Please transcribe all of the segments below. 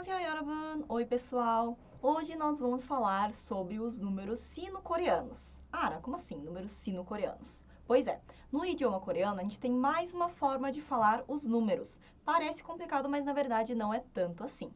안녕하세요, 여러분! Oi, pessoal! Hoje nós vamos falar sobre os números sino-coreanos. Ara, como assim, números sino-coreanos? Pois é, no idioma coreano a gente tem mais uma forma de falar os números. Parece complicado, mas na verdade não é tanto assim.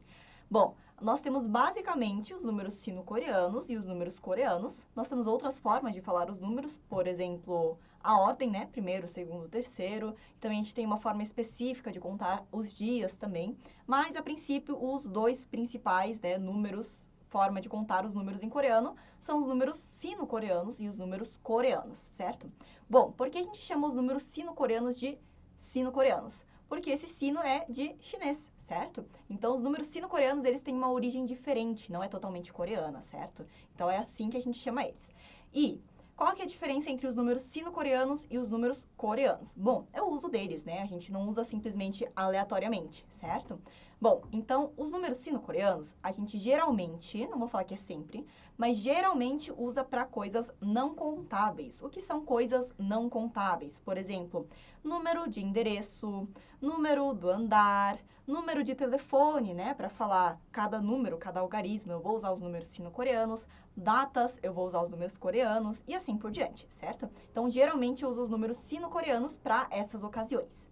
Bom, nós temos basicamente os números sino-coreanos e os números coreanos. Nós temos outras formas de falar os números, por exemplo, a ordem, né? Primeiro, segundo, terceiro. Também a gente tem uma forma específica de contar os dias também. Mas, a princípio, os dois principais, né, números, forma de contar os números em coreano, são os números sino-coreanos e os números coreanos, certo? Bom, por que a gente chama os números sino-coreanos de sino-coreanos? Porque esse sino é de chinês, certo? Então, os números sino-coreanos, eles têm uma origem diferente, não é totalmente coreana, certo? Então, é assim que a gente chama eles. E qual que é a diferença entre os números sino-coreanos e os números coreanos? Bom, é o uso deles, né? A gente não usa simplesmente aleatoriamente, certo? Bom, então, os números sino-coreanos, a gente geralmente, não vou falar que é sempre, mas geralmente usa para coisas não contáveis. O que são coisas não contáveis? Por exemplo, número de endereço, número do andar, número de telefone, né? Para falar cada número, cada algarismo, eu vou usar os números sino-coreanos, datas, eu vou usar os números coreanos e assim por diante, certo? Então, geralmente eu uso os números sino-coreanos para essas ocasiões.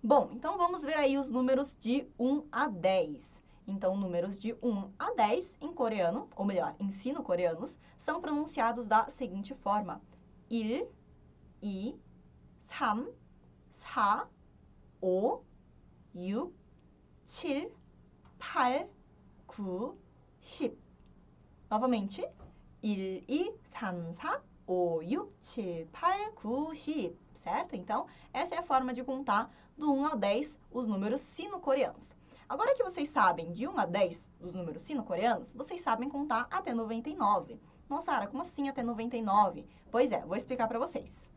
Bom, então vamos ver aí os números de 1 a 10. Então, números de 1 a 10 em coreano, ou melhor, em sino-coreanos, são pronunciados da seguinte forma: 1, 2, 3, 4, 5, 6, 7, 8, 9, 10. Novamente, 1, 2, 3, 4, 5, 6, 7, 8, 9, 10, certo? Então, essa é a forma de contar do 1 ao 10 os números sino-coreanos. Agora que vocês sabem de 1 a 10 os números sino-coreanos, vocês sabem contar até 99. Nossa, Sara, como assim até 99? Pois é, vou explicar para vocês.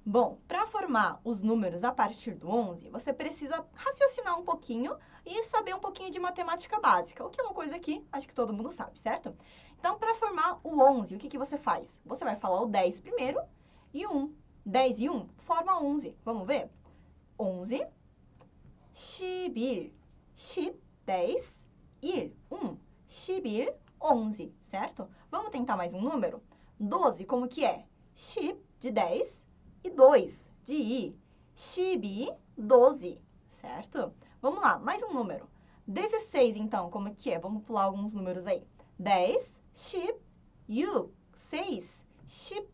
Bom, para formar os números a partir do 11, você precisa raciocinar um pouquinho e saber um pouquinho de matemática básica, o que é uma coisa que acho que todo mundo sabe, certo? Então, para formar o 11, o que você faz? Você vai falar o 10 primeiro e o 1. 10 e 1 forma 11. Vamos ver? 11, 11, 10, 10, 1, 1, 11, 11, certo? Vamos tentar mais um número? 12, como que é? 10 de 10 e 2 de i. 12, 12, certo? Vamos lá, mais um número. 16, então, como que é? Vamos pular alguns números aí. 10, 10, 6, 16,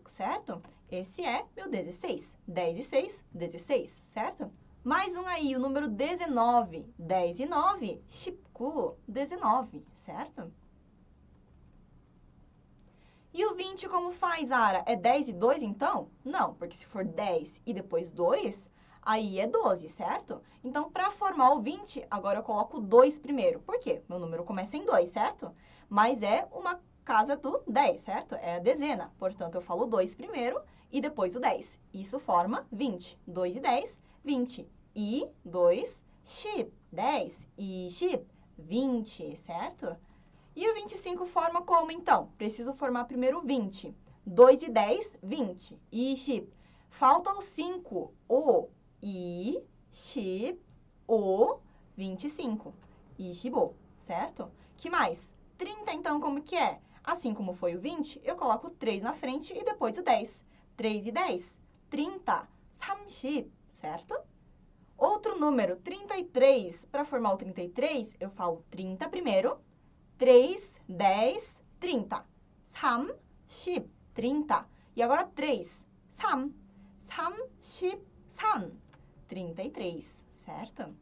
certo? Esse é meu 16. 10 e 6, 16, certo? Mais um aí, o número 19. 10 e 9, 19, 19, certo? E o 20 como faz, Ara? É 10 e 2, então? Não, porque se for 10 e depois 2, aí é 12, certo? Então, para formar o 20, agora eu coloco o 2 primeiro. Por quê? Meu número começa em 2, certo? Mas é uma casa do 10, certo? É a dezena. Portanto, eu falo 2 primeiro e depois o 10. Isso forma 20. 2 e 10, 20. E 2, 10. E 20, certo? E o 25 forma como, então? Preciso formar primeiro o 20. 2 e 10, 20. 20. Falta o 5. O. 25. 25, certo? Que mais? 30, então, como que é? Assim como foi o 20, eu coloco o 3 na frente e depois o 10. 3 e 10, 30. 30, certo? Outro número, 33. Para formar o 33, eu falo 30 primeiro. 3, 10, 30. 3, 10, 30. E agora 3. 3, 33. 33, certo?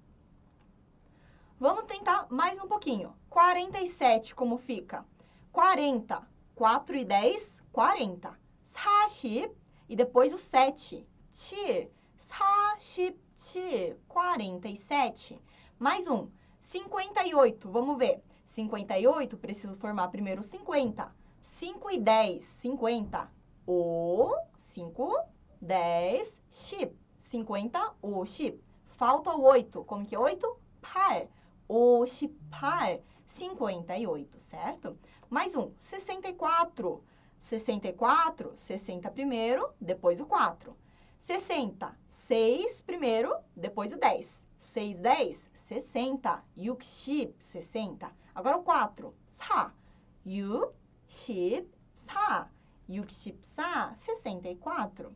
Vamos tentar mais um pouquinho. 47, como fica? 40. 4 e 10, 40. 40. E depois o 7. 7. 47. 47. Mais um. 58, vamos ver. 58, preciso formar primeiro 50. 5 e 10, 50. O, 5, 10, 10. 50, o, 10. Falta o 8. Como que é 8? Par. O, 18. 58, certo? Mais um. 64. 64, 60 primeiro, depois o 4. 60. 6 primeiro, depois o 10. 6, 10, 60. 60, 60. Agora o 4. 4. 64. 64, 64.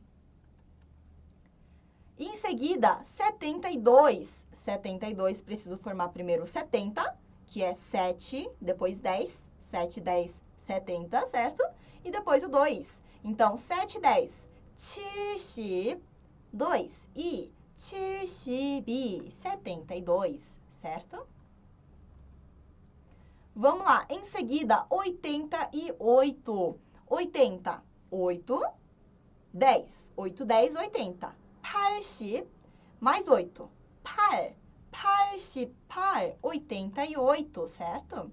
Em seguida, 72. 72, preciso formar primeiro o 70, que é 7, depois 10. 7, 10, 70, certo? E depois o 2. Então, 7, 10, 72 e 72, 72, certo? Vamos lá. Em seguida, 88. 80, 8, 10. 8, 10, 80. 80, mais 8. 8, 88, 88, certo?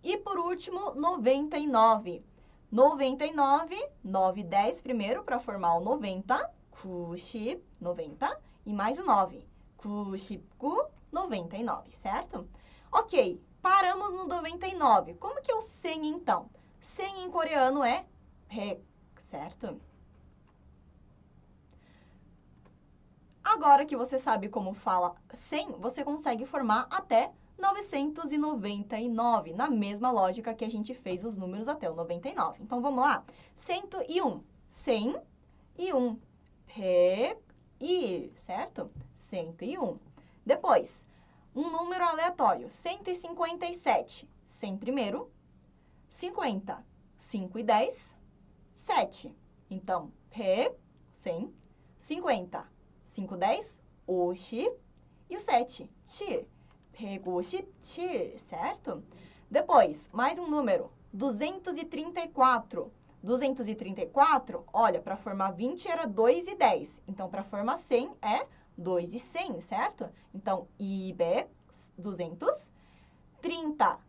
E por último, 99. 99, 9 e 10 primeiro para formar o 90. 90, 90. E mais o 9. 99, 99, certo? Ok, paramos no 99. Como que é o 100 então? 100 em coreano é 100, certo? Agora que você sabe como fala 100, você consegue formar até 999, na mesma lógica que a gente fez os números até o 99. Então, vamos lá. 101. 101. 101, certo? 101. Depois, um número aleatório. 157. 100 primeiro. 50. 5 e 10. 7. Então, 100. 50. 5, 10. 50. E o 7. 7. 157, certo? Depois, mais um número, 234. 234, olha, para formar 20 era 2 e 10. Então, para formar 100 é 2 e 100, certo? Então, 200, 30,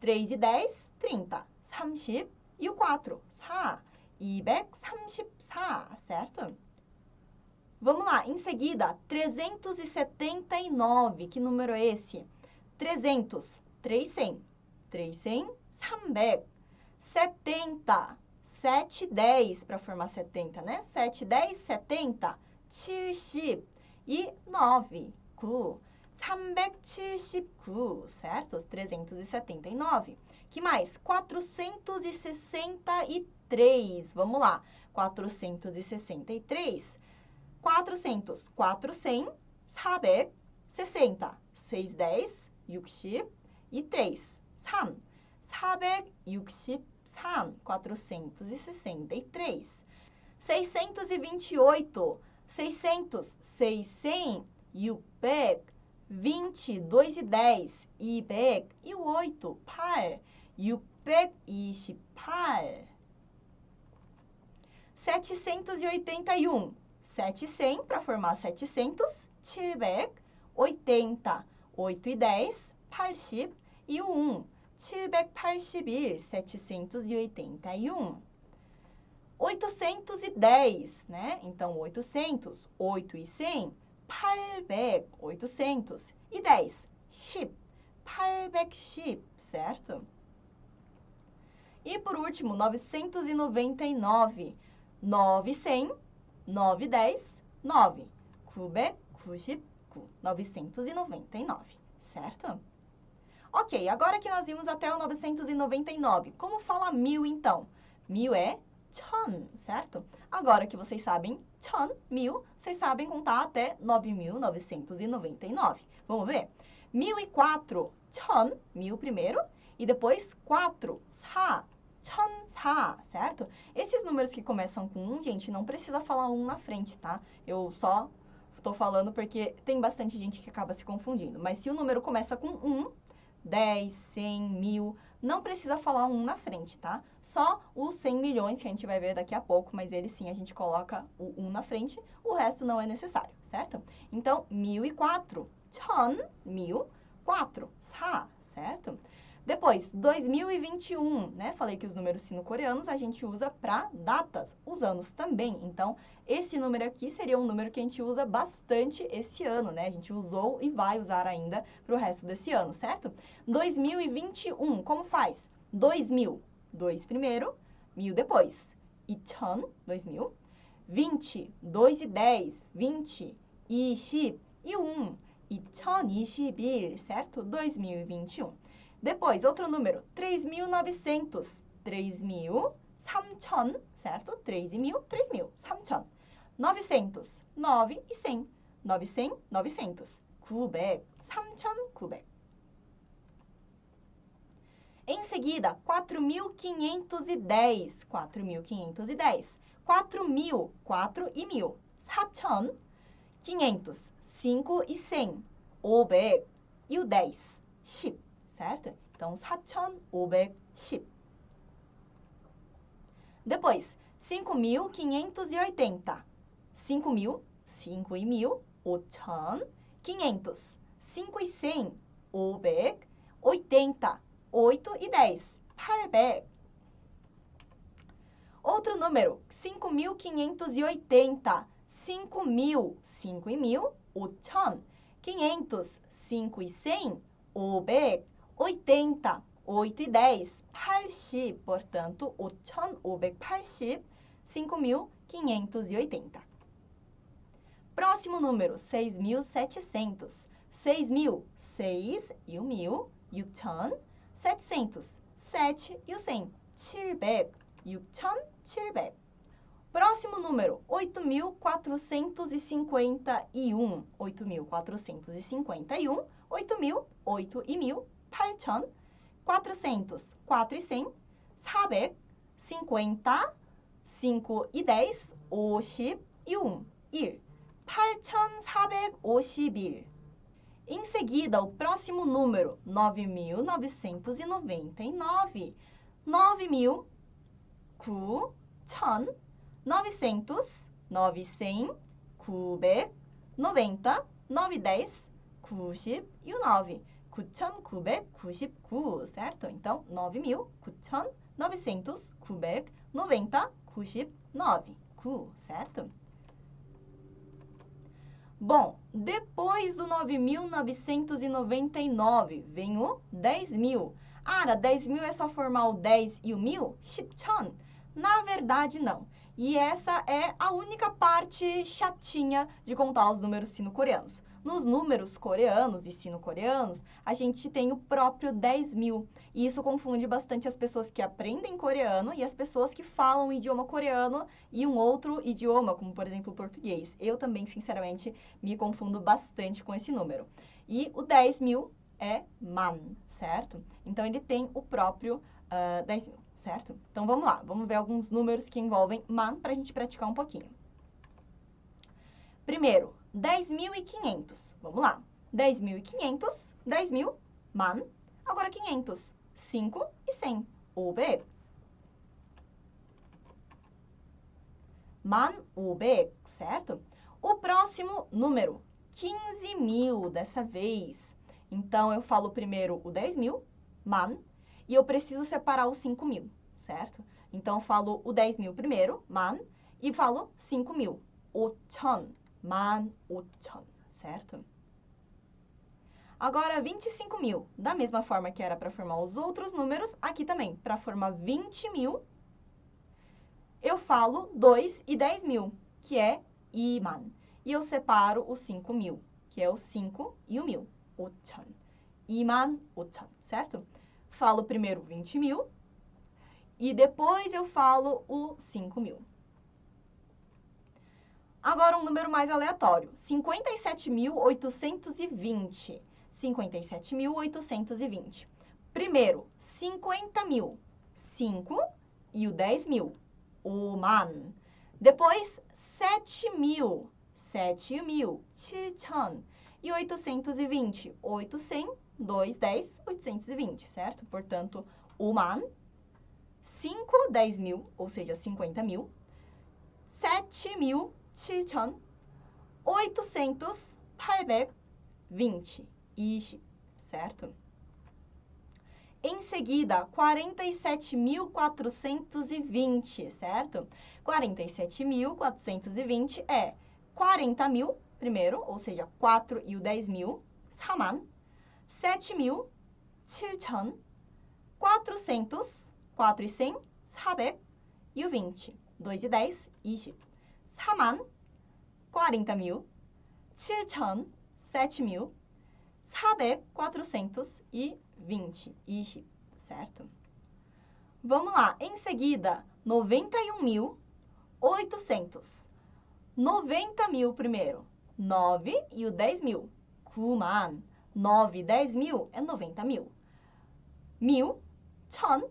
3 e 10, 30, 30, e o 4, 4, 234, certo? Vamos lá, em seguida, 379. Que número é esse? 300, 300, 300, 300, 70, 7, 10 para formar 70, né? 7, 10, 70, 70 e 9, 9, 379, certo? 379. Que mais? 463. Vamos lá, 463. 400, 400, 460, 610, 60 e 3, 3, 463, 463. 628, 600, 600, 600, 20, 2 e 10, 200 e o 8, 8, 628. 781. 700 para formar 700, 780, 8 e 10, 80 e o 1, 781, 781. 810, né? Então, 800, 8 e 100, 800, 800 e 10, 10, 810, certo? E por último, 999, 900, 910, 9, 999, 999, certo? Ok, agora que nós vimos até o 999, como fala 1000 então? 1000 é 1000, certo? Agora que vocês sabem 1000, 1000, vocês sabem contar até 9999. Vamos ver? 1004, 1000, 1000 primeiro, e depois 4, 4, 1004, certo? Esses números que começam com 1, gente, não precisa falar 1 na frente, tá? Eu só tô falando porque tem bastante gente que acaba se confundindo. Mas se o número começa com 1, 10, 100, 1000, não precisa falar 1 na frente, tá? Só os 100 milhões, que a gente vai ver daqui a pouco, mas eles sim, a gente coloca o 1 na frente, o resto não é necessário, certo? Então, 1004, 1000, 1004, 4, certo? Depois, 2021, né? Falei que os números sino-coreanos a gente usa para datas, os anos também. Então, esse número aqui seria um número que a gente usa bastante esse ano, né? A gente usou e vai usar ainda para o resto desse ano, certo? 2021, como faz? 2000, 2 primeiro, 1000 depois. 2000, 2000. 20, 2 e 10, 20, 20 e 1, 2021, certo? 2021. Depois, outro número, 3.900, 3.000, 3,000, certo? 3.000, 3.000, 3,000. 900, 9 e 100, 900, 900. 900, 3,900. Em seguida, 4.510, 4.510. 4.000, 4 e 1.000. 4,500, 5 e 100. 500 e o 10, 10, certo? Então, 4,510. Depois, 5.580. 5.000, 5 e 1.000, 500. 5 e 100, 580. 8 e 10, 800. Outro número, 5.580. 5.000, 5 e 1.000, 5,000. 500, 5 e 100, 580. 8 e 10, 80. Portanto, 5,580. 5.580. Próximo número, 6.700. 6.000, 6 e o 1.000, 6,000. 700, 7 e o 100, 700, 6,700. Próximo número, 8.451. 8.451, 8.000, 8 e 1.000, 8,000. 400, 4 e 100, 400, 50, 5 e 10, 50 e 1, 1. 8,451. Em seguida, o próximo número, 9.999. 9.000, 9,000, 900, 900, 900, 90, 910, 90 e o 9. 9,999, certo? Então, 9.000, 900, 900, 90, 99, certo? Bom, depois do 9.999, vem o 10.000. Ara, 10.000 é só formar o 10 e o 1.000? 10,000. Na verdade, não. E essa é a única parte chatinha de contar os números sino-coreanos. Nos números coreanos e sino-coreanos, a gente tem o próprio 10.000. E isso confunde bastante as pessoas que aprendem coreano e as pessoas que falam o idioma coreano e um outro idioma, como, por exemplo, o português. Eu também, sinceramente, me confundo bastante com esse número. E o 10.000 é man, certo? Então, ele tem o próprio 10.000, certo? Então, vamos lá. Vamos ver alguns números que envolvem man para a gente praticar um pouquinho. Primeiro, 10.500. Vamos lá. 10.500, 10.000, man. Agora, 500, 5 e 100, 500. Man, 500, certo? O próximo número, 15.000 dessa vez. Então, eu falo primeiro o 10.000, man, e eu preciso separar os 5.000, certo? Então, eu falo o 10.000 primeiro, man, e falo 5.000, 5,000, 15,000, certo? Agora, 25.000, da mesma forma que era para formar os outros números, aqui também, para formar 20.000, eu falo 2 e 10.000, que é iman. E eu separo os 5.000, que é o 5 e o 1.000, 5,000. Iman, 5,000, certo? Falo primeiro 20.000 e depois eu falo o 5.000. Agora, um número mais aleatório, 57.820. 57.820. Primeiro, 50.000, 5 e o 10.000, o man. Depois, 7.000, 7 e o 1.000, 7,000. E 820, 800, 2, 10, 820, certo? Portanto, o man, 5, 10.000, ou seja, 50.000, 7.000, 7,000, 800, 820, 20, certo? Em seguida, 47.420, certo? 47.420 é 40.000 primeiro, ou seja, 4 e o 10.000, 4,000, 7.000, 7,000, 400, 4 e 100, 400, e o 20, 2 de 10, 20. 4만, 40 mil. 7천, 7 mil. 400, 420, 20, certo? Vamos lá, em seguida, 91.800. 90 mil primeiro, 9 e o 10 mil. 9만, 9 e 10 mil é 90 mil. 1.000, 1,000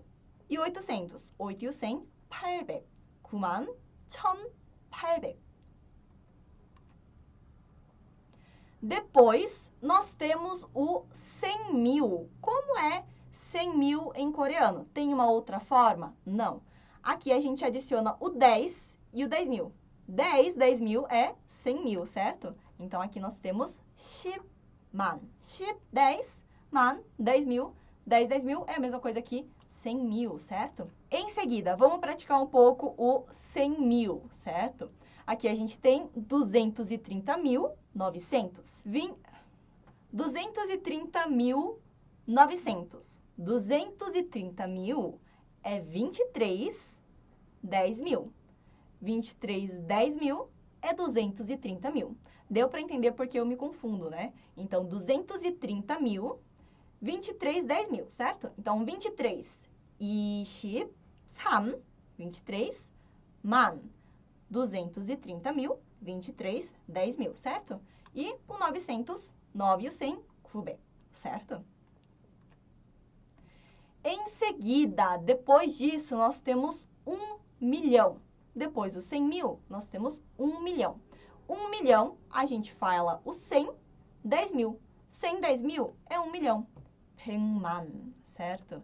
e 800. 8 e o 100, 800. 9만, 1,800. Depois, nós temos o 100 mil. Como é 100 mil em coreano? Tem uma outra forma? Não. Aqui a gente adiciona o 10 e o 10 mil. 10 mil é 100 mil, certo? Então, aqui nós temos 10만. 10, man, 10 mil. 10 mil é a mesma coisa que 100 mil, certo? Em seguida, vamos praticar um pouco o 100 mil, certo? Aqui a gente tem 230.900. 230.900. 230 mil é 23, 10 mil. 23, 10 mil é 230 mil. Deu para entender porque eu me confundo, né? Então, 230 mil, 23, 10 mil, certo? Então, 23, 23, 23, man. 230 mil, 23, 10 mil, certo? E o 900, 9 e o 100, 900, certo? Em seguida, depois disso, nós temos 1 milhão. Depois dos 100 mil, nós temos 1 milhão. 1 milhão, a gente fala o 100, 10 mil. 100, 10 mil é 1 milhão. 100만, certo?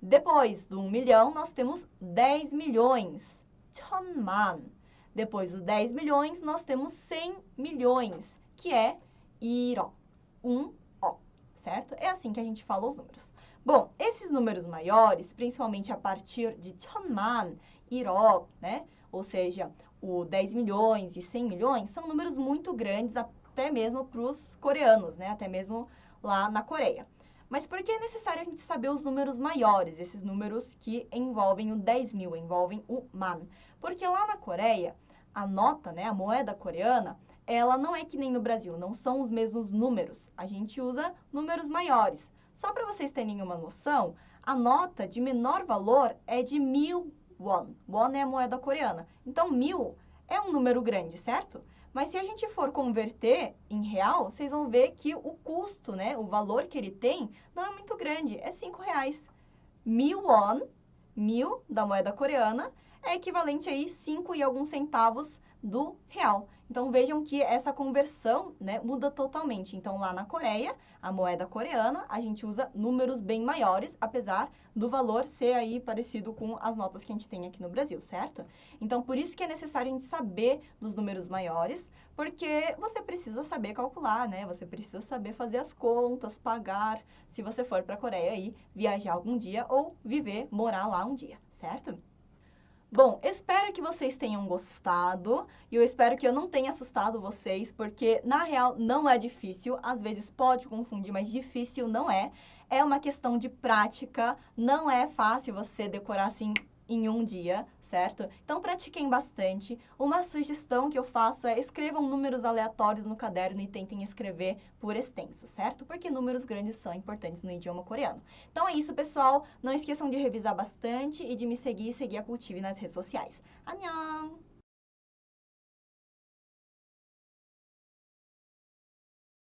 Depois do 1 milhão, nós temos 10 milhões. 1,000만. Depois dos 10 milhões, nós temos 100 milhões, que é 1억. 1억, certo? É assim que a gente fala os números. Bom, esses números maiores, principalmente a partir de 1,000만, 1억, né? Ou seja, o 10 milhões e 100 milhões, são números muito grandes, até mesmo para os coreanos, né? Até mesmo lá na Coreia. Mas por que é necessário a gente saber os números maiores, esses números que envolvem o 10 mil, envolvem o man? Porque lá na Coreia, a nota, né, a moeda coreana, ela não é que nem no Brasil, não são os mesmos números. A gente usa números maiores. Só para vocês terem uma noção, a nota de menor valor é de 1.000 won. Won é a moeda coreana. Então, 1.000 é um número grande, certo? Mas se a gente for converter em real, vocês vão ver que o custo, né, o valor que ele tem, não é muito grande, é 5 reais. 1.000 won, 1.000 da moeda coreana, é equivalente aí 5 e alguns centavos do real. Então, vejam que essa conversão, né, muda totalmente. Então, lá na Coreia, a moeda coreana, a gente usa números bem maiores, apesar do valor ser aí parecido com as notas que a gente tem aqui no Brasil, certo? Então, por isso que é necessário a gente saber dos números maiores, porque você precisa saber calcular, né? Você precisa saber fazer as contas, pagar, se você for para a Coreia e viajar algum dia ou viver, morar lá um dia, certo? Bom, espero que vocês tenham gostado e eu espero que eu não tenha assustado vocês, porque na real não é difícil, às vezes pode confundir, mas difícil não é. É uma questão de prática, não é fácil você decorar assim em um dia, certo? Então pratiquem bastante. Uma sugestão que eu faço é escrevam números aleatórios no caderno e tentem escrever por extenso, certo? Porque números grandes são importantes no idioma coreano. Então é isso, pessoal. Não esqueçam de revisar bastante e de me seguir e seguir a Cultive nas redes sociais. Annyeong!